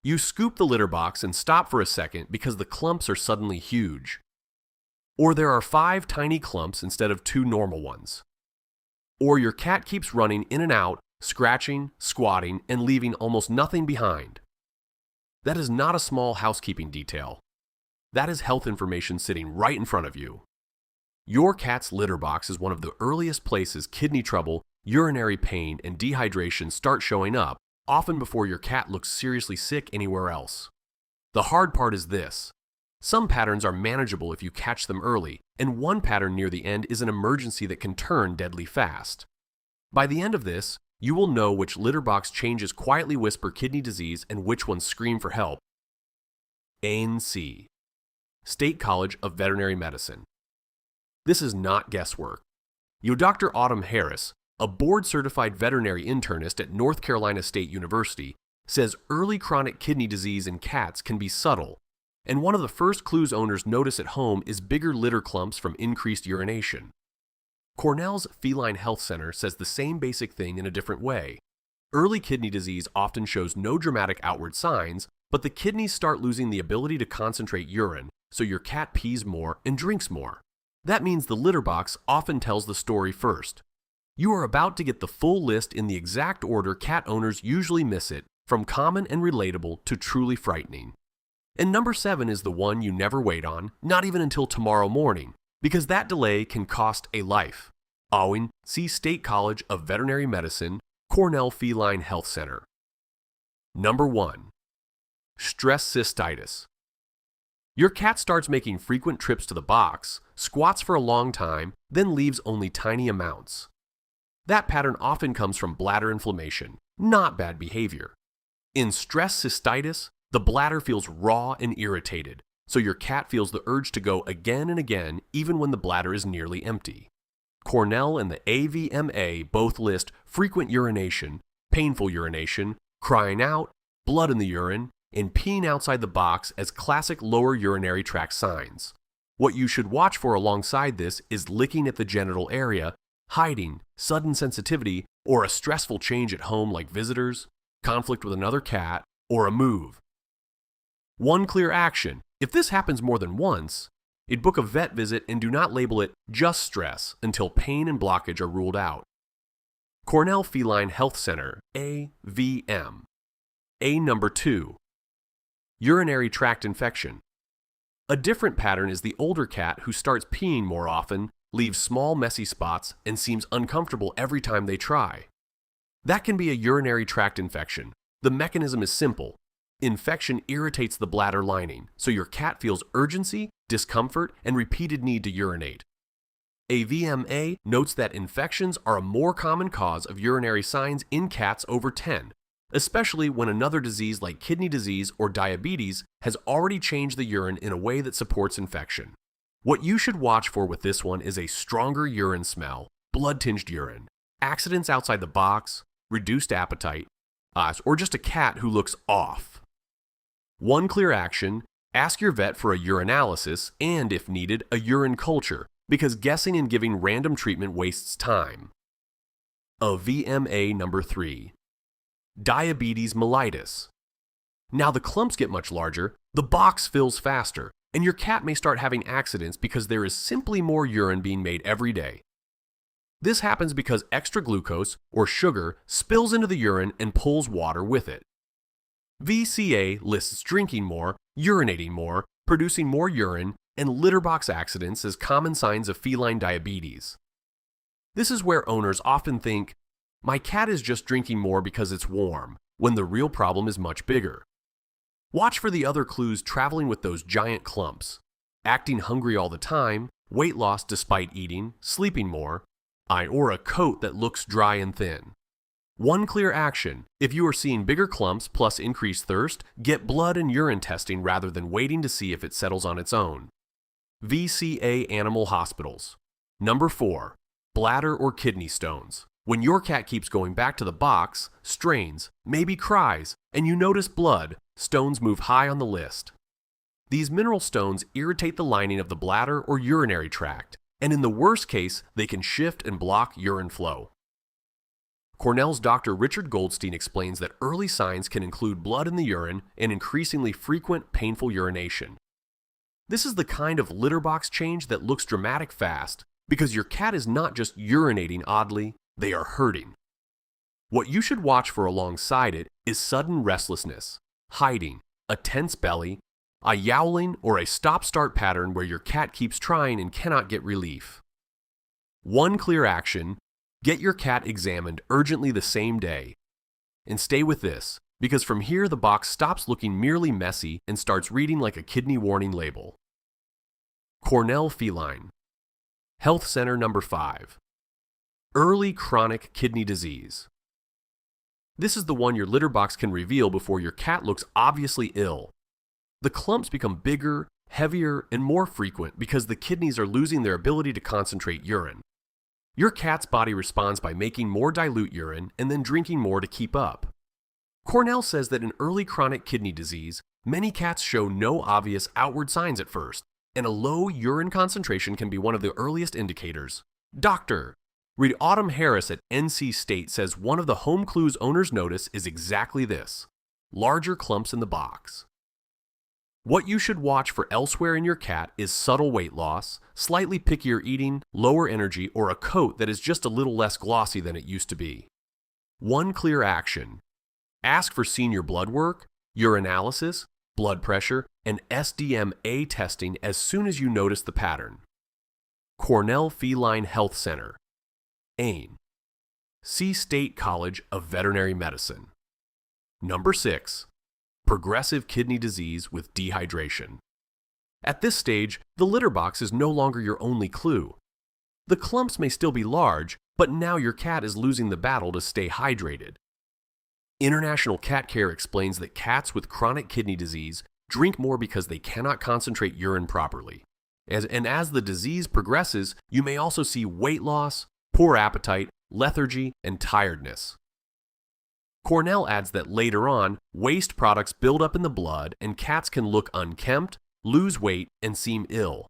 You scoop the litter box and stop for a second because the clumps are suddenly huge. Or there are 5 tiny clumps instead of 2 normal ones. Or your cat keeps running in and out, scratching, squatting, and leaving almost nothing behind. That is not a small housekeeping detail. That is health information sitting right in front of you. Your cat's litter box is one of the earliest places kidney trouble, urinary pain, and dehydration start showing up, often before your cat looks seriously sick anywhere else. The hard part is this. Some patterns are manageable if you catch them early, and one pattern near the end is an emergency that can turn deadly fast. By the end of this, you will know which litter box changes quietly whisper kidney disease and which ones scream for help. ANC, State College of Veterinary Medicine. This is not guesswork. Dr. Autumn Harris, a board-certified veterinary internist at North Carolina State University, says early chronic kidney disease in cats can be subtle, and one of the first clues owners notice at home is bigger litter clumps from increased urination. Cornell's Feline Health Center says the same basic thing in a different way. Early kidney disease often shows no dramatic outward signs, but the kidneys start losing the ability to concentrate urine, so your cat pees more and drinks more. That means the litter box often tells the story first. You are about to get the full list in the exact order cat owners usually miss it, from common and relatable to truly frightening. And number 7 is the one you never wait on, not even until tomorrow morning, because that delay can cost a life. Owing, see State College of Veterinary Medicine, Cornell Feline Health Center. Number 1. Stress cystitis. Your cat starts making frequent trips to the box, squats for a long time, then leaves only tiny amounts. That pattern often comes from bladder inflammation, not bad behavior. In stress cystitis, the bladder feels raw and irritated, so your cat feels the urge to go again and again even when the bladder is nearly empty. Cornell and the AVMA both list frequent urination, painful urination, crying out, blood in the urine, and peeing outside the box as classic lower urinary tract signs. What you should watch for alongside this is licking at the genital area, hiding, sudden sensitivity, or a stressful change at home like visitors, conflict with another cat, or a move. One clear action: if this happens more than once, book a vet visit and do not label it just stress until pain and blockage are ruled out. Cornell Feline Health Center, AVM. Number 2. Urinary tract infection. A different pattern is the older cat who starts peeing more often, leaves small messy spots, and seems uncomfortable every time they try. That can be a urinary tract infection. The mechanism is simple. Infection irritates the bladder lining, so your cat feels urgency, discomfort, and repeated need to urinate. AVMA notes that infections are a more common cause of urinary signs in cats over 10, especially when another disease like kidney disease or diabetes has already changed the urine in a way that supports infection. What you should watch for with this one is a stronger urine smell, blood-tinged urine, accidents outside the box, reduced appetite, or just a cat who looks off. One clear action: ask your vet for a urinalysis and, if needed, a urine culture, because guessing and giving random treatment wastes time. VMA number 3. Diabetes mellitus. Now the clumps get much larger, the box fills faster, and your cat may start having accidents because there is simply more urine being made every day. This happens because extra glucose, or sugar, spills into the urine and pulls water with it. VCA lists drinking more, urinating more, producing more urine, and litter box accidents as common signs of feline diabetes. This is where owners often think, my cat is just drinking more because it's warm, when the real problem is much bigger. Watch for the other clues traveling with those giant clumps: acting hungry all the time, weight loss despite eating, sleeping more, or a coat that looks dry and thin. One clear action: if you are seeing bigger clumps plus increased thirst, get blood and urine testing rather than waiting to see if it settles on its own. VCA Animal Hospitals. Number 4. Bladder or kidney stones. When your cat keeps going back to the box, strains, maybe cries, and you notice blood, stones move high on the list. These mineral stones irritate the lining of the bladder or urinary tract, and in the worst case, they can shift and block urine flow. Cornell's Dr. Richard Goldstein explains that early signs can include blood in the urine and increasingly frequent, painful urination. This is the kind of litter box change that looks dramatic fast because your cat is not just urinating oddly, they are hurting. What you should watch for alongside it is sudden restlessness, hiding, a tense belly, a yowling, or a stop-start pattern where your cat keeps trying and cannot get relief. One clear action: get your cat examined urgently the same day. And stay with this, because from here the box stops looking merely messy and starts reading like a kidney warning label. Cornell Feline. Health Center number 5. Early chronic kidney disease. This is the one your litter box can reveal before your cat looks obviously ill. The clumps become bigger, heavier, and more frequent because the kidneys are losing their ability to concentrate urine. Your cat's body responds by making more dilute urine and then drinking more to keep up. Cornell says that in early chronic kidney disease, many cats show no obvious outward signs at first, and a low urine concentration can be one of the earliest indicators. Doctor Reed Autumn Harris at NC State says one of the home clues owners notice is exactly this: larger clumps in the box. What you should watch for elsewhere in your cat is subtle weight loss, slightly pickier eating, lower energy, or a coat that is just a little less glossy than it used to be. One clear action: ask for senior blood work, urinalysis, blood pressure, and SDMA testing as soon as you notice the pattern. Cornell Feline Health Center. Ain. See State College of Veterinary Medicine. Number 6. Progressive kidney disease with dehydration. At this stage, the litter box is no longer your only clue. The clumps may still be large, but now your cat is losing the battle to stay hydrated. International Cat Care explains that cats with chronic kidney disease drink more because they cannot concentrate urine properly. As the disease progresses, you may also see weight loss, poor appetite, lethargy, and tiredness. Cornell adds that later on, waste products build up in the blood and cats can look unkempt, lose weight, and seem ill.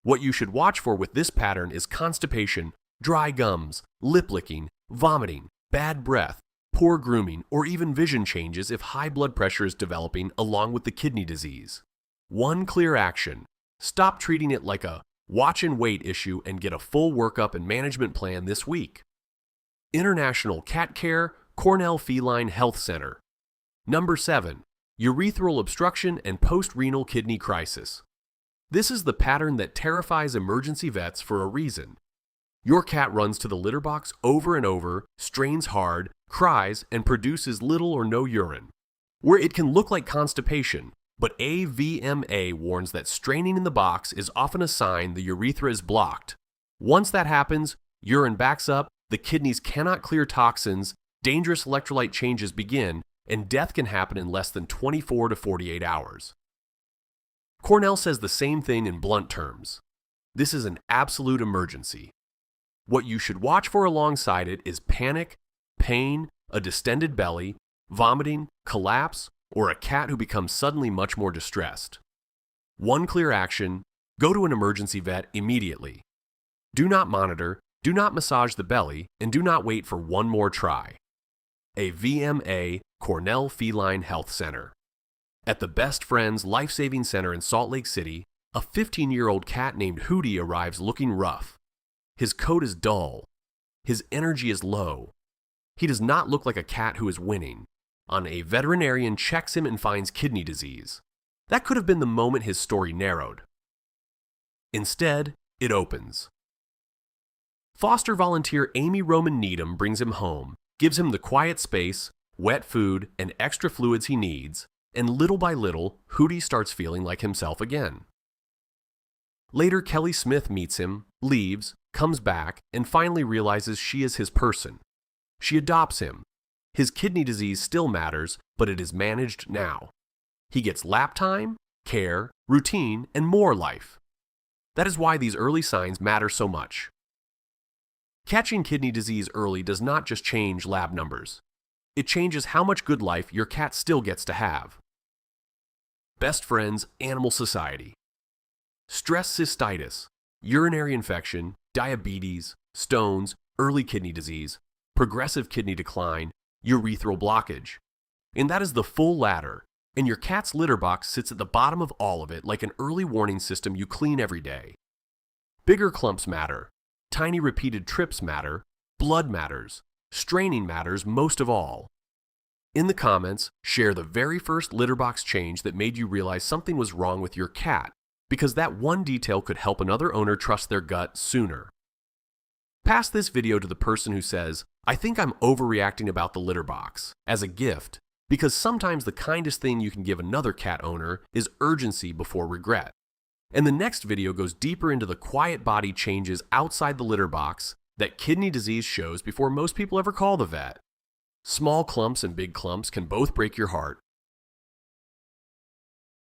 What you should watch for with this pattern is constipation, dry gums, lip licking, vomiting, bad breath, poor grooming, or even vision changes if high blood pressure is developing along with the kidney disease. One clear action: stop treating it like a watch and wait issue and get a full workup and management plan this week. International Cat Care, Cornell Feline Health Center. Number 7. Urethral obstruction and post-renal kidney crisis. This is the pattern that terrifies emergency vets for a reason. Your cat runs to the litter box over and over, strains hard, cries, and produces little or no urine. Where it can look like constipation, but AVMA warns that straining in the box is often a sign the urethra is blocked. Once that happens, urine backs up, the kidneys cannot clear toxins, dangerous electrolyte changes begin, and death can happen in less than 24 to 48 hours. Cornell says the same thing in blunt terms. This is an absolute emergency. What you should watch for alongside it is panic, pain, a distended belly, vomiting, collapse, or a cat who becomes suddenly much more distressed. One clear action: go to an emergency vet immediately. Do not monitor, do not massage the belly, and do not wait for one more try. A VMA Cornell Feline Health Center. At the Best Friends Life-Saving Center in Salt Lake City, a 15-year-old cat named Hootie arrives looking rough. His coat is dull. His energy is low. He does not look like a cat who is winning. A veterinarian checks him and finds kidney disease. That could have been the moment his story narrowed. Instead, it opens. Foster volunteer Amy Roman Needham brings him home, gives him the quiet space, wet food, and extra fluids he needs, and little by little, Hootie starts feeling like himself again. Later, Kelly Smith meets him, leaves, comes back, and finally realizes she is his person. She adopts him. His kidney disease still matters, but it is managed now. He gets lap time, care, routine, and more life. That is why these early signs matter so much. Catching kidney disease early does not just change lab numbers. It changes how much good life your cat still gets to have. Best Friends Animal Society. Stress cystitis, urinary infection, diabetes, stones, early kidney disease, progressive kidney decline, urethral blockage. And that is the full ladder, and your cat's litter box sits at the bottom of all of it like an early warning system you clean every day. Bigger clumps matter, tiny repeated trips matter, blood matters, straining matters most of all. In the comments, share the very first litter box change that made you realize something was wrong with your cat, because that one detail could help another owner trust their gut sooner. Pass this video to the person who says, "I think I'm overreacting about the litter box," as a gift, because sometimes the kindest thing you can give another cat owner is urgency before regret. And the next video goes deeper into the quiet body changes outside the litter box that kidney disease shows before most people ever call the vet. Small clumps and big clumps can both break your heart,